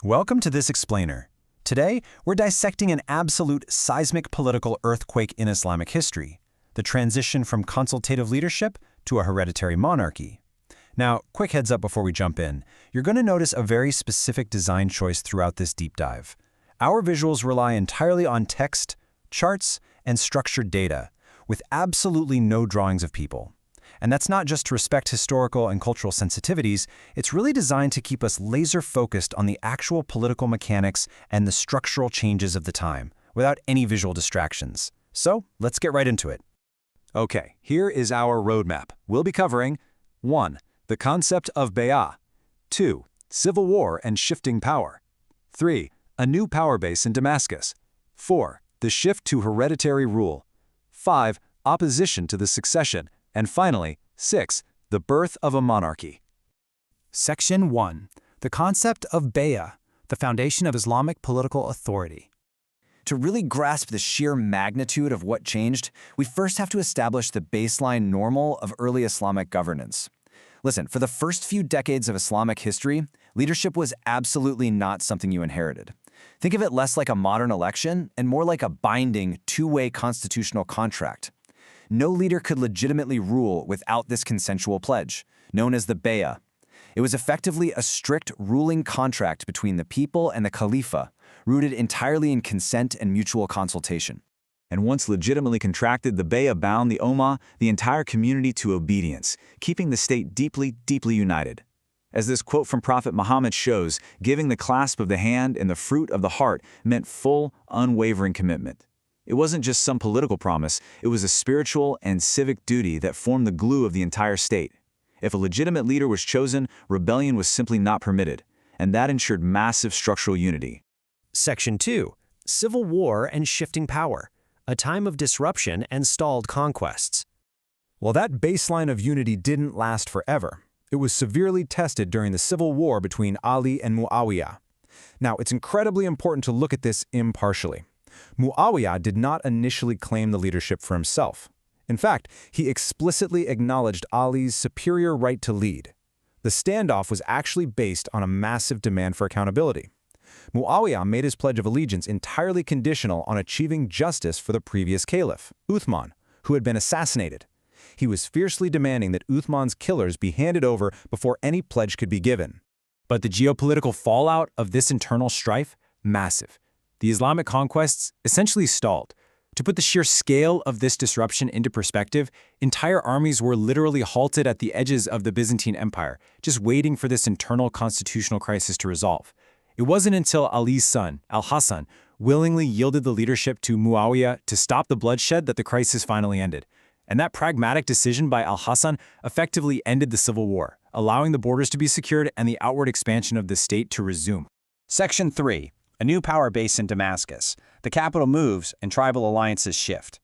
Welcome to this explainer. Today, we're dissecting an absolute seismic political earthquake in Islamic history, the transition from consultative leadership to a hereditary monarchy. Now, quick heads up before we jump in. You're going to notice a very specific design choice throughout this deep dive. Our visuals rely entirely on text, charts, and structured data, with absolutely no drawings of people. And that's not just to respect historical and cultural sensitivities, it's really designed to keep us laser-focused on the actual political mechanics and the structural changes of the time, without any visual distractions. So, let's get right into it. Okay, here is our roadmap. We'll be covering 1. The concept of bay'ah. 2. Civil war and shifting power. 3. A new power base in Damascus. 4. The shift to hereditary rule. 5. Opposition to the succession. And finally, 6. The birth of a monarchy. Section 1. The concept of bay'ah, the foundation of Islamic political authority. To really grasp the sheer magnitude of what changed, we first have to establish the baseline normal of early Islamic governance. Listen, for the first few decades of Islamic history, leadership was absolutely not something you inherited. Think of it less like a modern election and more like a binding, two-way constitutional contract. No leader could legitimately rule without this consensual pledge, known as the bay'ah. It was effectively a strict ruling contract between the people and the Khalifa, rooted entirely in consent and mutual consultation. And once legitimately contracted, the bay'ah bound the Ummah, the entire community, to obedience, keeping the state deeply, deeply united. As this quote from Prophet Muhammad shows, giving the clasp of the hand and the fruit of the heart meant full, unwavering commitment. It wasn't just some political promise, it was a spiritual and civic duty that formed the glue of the entire state. If a legitimate leader was chosen, rebellion was simply not permitted, and that ensured massive structural unity. Section 2. Civil war and shifting power, a time of disruption and stalled conquests. Well, that baseline of unity didn't last forever. It was severely tested during the civil war between Ali and Muayyad. Now, it's incredibly important to look at this impartially. Muayyad did not initially claim the leadership for himself. In fact, he explicitly acknowledged Ali's superior right to lead. The standoff was actually based on a massive demand for accountability. Muayyad made his pledge of allegiance entirely conditional on achieving justice for the previous caliph, Uthman, who had been assassinated. He was fiercely demanding that Uthman's killers be handed over before any pledge could be given. But the geopolitical fallout of this internal strife, massive. The Islamic conquests essentially stalled. To put the sheer scale of this disruption into perspective, entire armies were literally halted at the edges of the Byzantine Empire, just waiting for this internal constitutional crisis to resolve. It wasn't until Ali's son, Al-Hassan, willingly yielded the leadership to Muayyad to stop the bloodshed that the crisis finally ended. And that pragmatic decision by Al-Hassan effectively ended the civil war, allowing the borders to be secured and the outward expansion of the state to resume. Section 3. A new power base in Damascus. The capital moves and tribal alliances shift.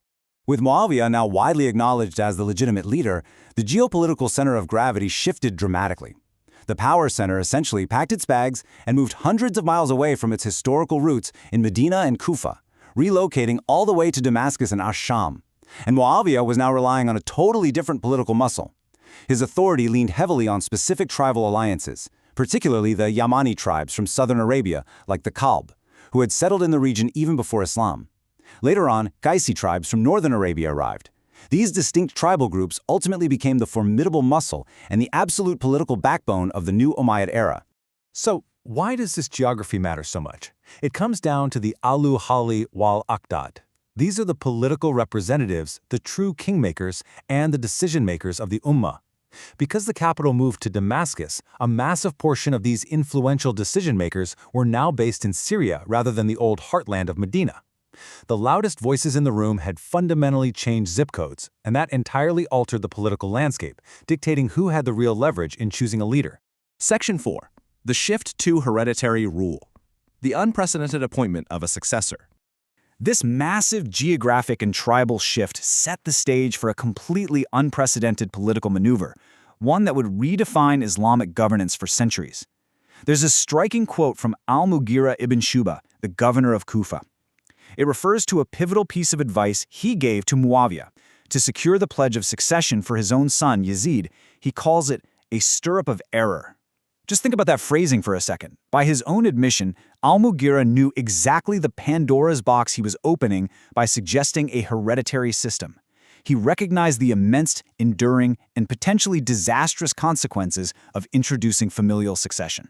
With Muayyad now widely acknowledged as the legitimate leader, the geopolitical center of gravity shifted dramatically. The power center essentially packed its bags and moved hundreds of miles away from its historical roots in Medina and Kufa, relocating all the way to Damascus and Ash-Sham. And Muayyad was now relying on a totally different political muscle. His authority leaned heavily on specific tribal alliances, particularly the Yamani tribes from southern Arabia, like the Kalb, who had settled in the region even before Islam. Later on, Qaisi tribes from northern Arabia arrived. These distinct tribal groups ultimately became the formidable muscle and the absolute political backbone of the new Umayyad era. So, why does this geography matter so much? It comes down to the Alu Hali wal Aqdad. These are the political representatives, the true kingmakers, and the decision-makers of the Ummah. Because the capital moved to Damascus, a massive portion of these influential decision-makers were now based in Syria rather than the old heartland of Medina. The loudest voices in the room had fundamentally changed zip codes, and that entirely altered the political landscape, dictating who had the real leverage in choosing a leader. Section 4. The shift to hereditary rule. The unprecedented appointment of a successor. This massive geographic and tribal shift set the stage for a completely unprecedented political maneuver, one that would redefine Islamic governance for centuries. There's a striking quote from al-Mughira ibn Shuba, the governor of Kufa. It refers to a pivotal piece of advice he gave to Muayyad. To secure the pledge of succession for his own son, Yazid, he calls it a stirrup of error. Just think about that phrasing for a second. By his own admission, al-Mughira knew exactly the Pandora's box he was opening by suggesting a hereditary system. He recognized the immense, enduring, and potentially disastrous consequences of introducing familial succession.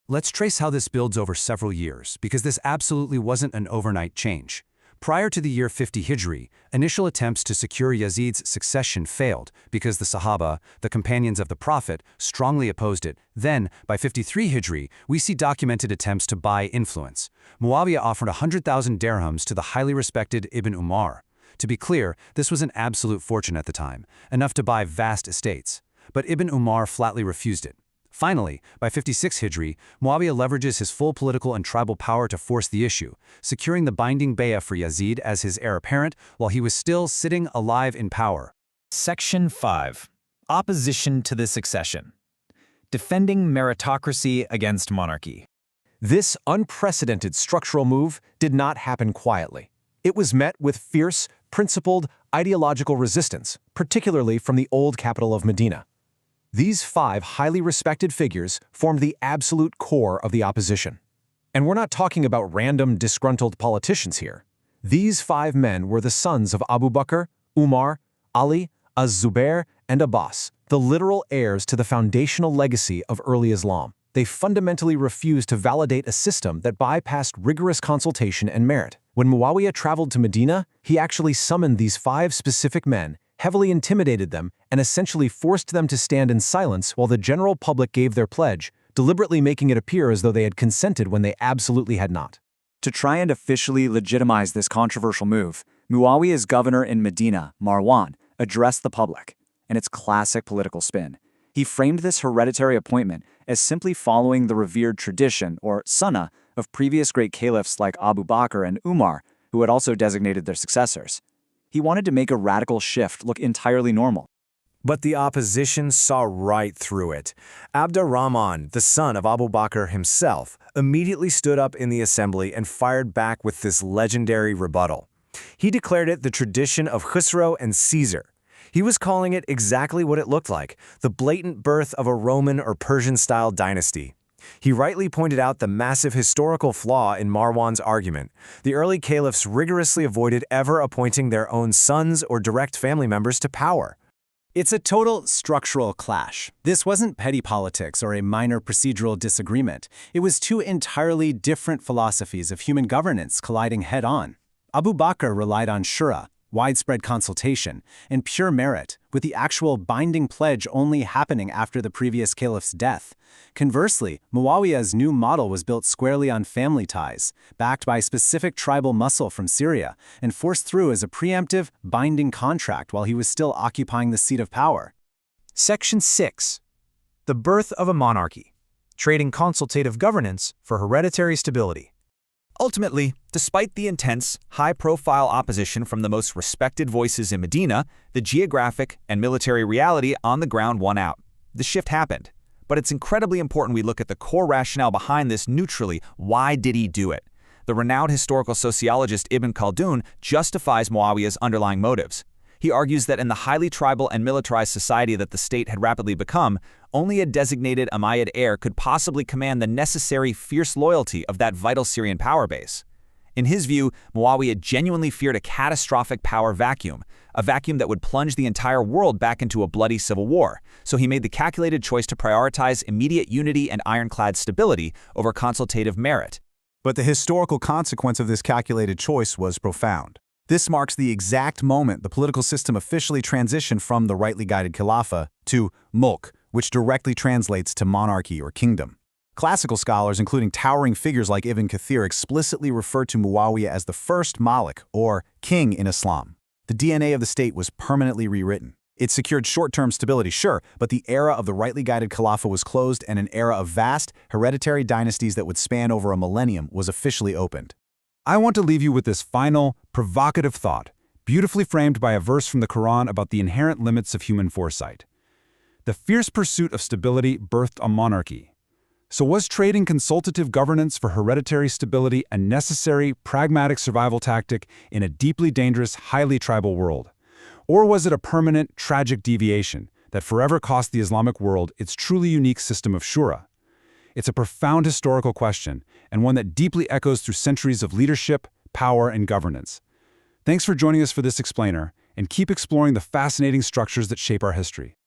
Let's trace how this builds over several years, because this absolutely wasn't an overnight change. Prior to the year 50 Hijri, initial attempts to secure Yazid's succession failed because the Sahaba, the companions of the Prophet, strongly opposed it. Then, by 53 Hijri, we see documented attempts to buy influence. Muawiyah offered 100,000 dirhams to the highly respected Ibn Umar. To be clear, this was an absolute fortune at the time, enough to buy vast estates. But Ibn Umar flatly refused it. Finally, by 56 Hijri, Muawiyah leverages his full political and tribal power to force the issue, securing the binding bay'ah for Yazid as his heir apparent while he was still sitting alive in power. Section 5. Opposition to the succession. Defending meritocracy against monarchy. This unprecedented structural move did not happen quietly. It was met with fierce, principled, ideological resistance, particularly from the old capital of Medina. These 5 highly respected figures formed the absolute core of the opposition. And we're not talking about random, disgruntled politicians here. These 5 men were the sons of Abu Bakr, Umar, Ali, Az-Zubair, and Abbas, the literal heirs to the foundational legacy of early Islam. They fundamentally refused to validate a system that bypassed rigorous consultation and merit. When Muawiyah traveled to Medina, he actually summoned these 5 specific men, heavily intimidated them, and essentially forced them to stand in silence while the general public gave their pledge, deliberately making it appear as though they had consented when they absolutely had not. To try and officially legitimize this controversial move, Muawiyah's governor in Medina, Marwan, addressed the public, and its classic political spin. He framed this hereditary appointment as simply following the revered tradition, or sunnah, of previous great caliphs like Abu Bakr and Umar, who had also designated their successors. He wanted to make a radical shift look entirely normal. But the opposition saw right through it. Abdurrahman, the son of Abu Bakr himself, immediately stood up in the assembly and fired back with this legendary rebuttal. He declared it the tradition of Khusro and Caesar. He was calling it exactly what it looked like, the blatant birth of a Roman or Persian-style dynasty. He rightly pointed out the massive historical flaw in Marwan's argument. The early caliphs rigorously avoided ever appointing their own sons or direct family members to power. It's a total structural clash. This wasn't petty politics or a minor procedural disagreement. It was 2 entirely different philosophies of human governance colliding head-on. Abu Bakr relied on shura, widespread consultation, and pure merit, with the actual binding pledge only happening after the previous caliph's death. Conversely, Muawiyah's new model was built squarely on family ties, backed by specific tribal muscle from Syria, and forced through as a preemptive, binding contract while he was still occupying the seat of power. Section 6. The birth of a monarchy. Trading consultative governance for hereditary stability. Ultimately, despite the intense, high-profile opposition from the most respected voices in Medina, the geographic and military reality on the ground won out. The shift happened. But it's incredibly important we look at the core rationale behind this neutrally. Why did he do it? The renowned historical sociologist Ibn Khaldun justifies Muawiyah's underlying motives. He argues that in the highly tribal and militarized society that the state had rapidly become, only a designated Umayyad heir could possibly command the necessary fierce loyalty of that vital Syrian power base. In his view, Muawiyah genuinely feared a catastrophic power vacuum, a vacuum that would plunge the entire world back into a bloody civil war, so he made the calculated choice to prioritize immediate unity and ironclad stability over consultative merit. But the historical consequence of this calculated choice was profound. This marks the exact moment the political system officially transitioned from the rightly guided Khilafah to mulk, which directly translates to monarchy or kingdom. Classical scholars, including towering figures like Ibn Kathir, explicitly refer to Muawiyah as the first Malik, or king in Islam. The DNA of the state was permanently rewritten. It secured short-term stability, sure, but the era of the rightly guided Khilafah was closed and an era of vast, hereditary dynasties that would span over a millennium was officially opened. I want to leave you with this final, provocative thought, beautifully framed by a verse from the Quran about the inherent limits of human foresight. The fierce pursuit of stability birthed a monarchy. So was trading consultative governance for hereditary stability a necessary, pragmatic survival tactic in a deeply dangerous, highly tribal world? Or was it a permanent, tragic deviation that forever cost the Islamic world its truly unique system of shura? It's a profound historical question, and one that deeply echoes through centuries of leadership, power, and governance. Thanks for joining us for this explainer, and keep exploring the fascinating structures that shape our history.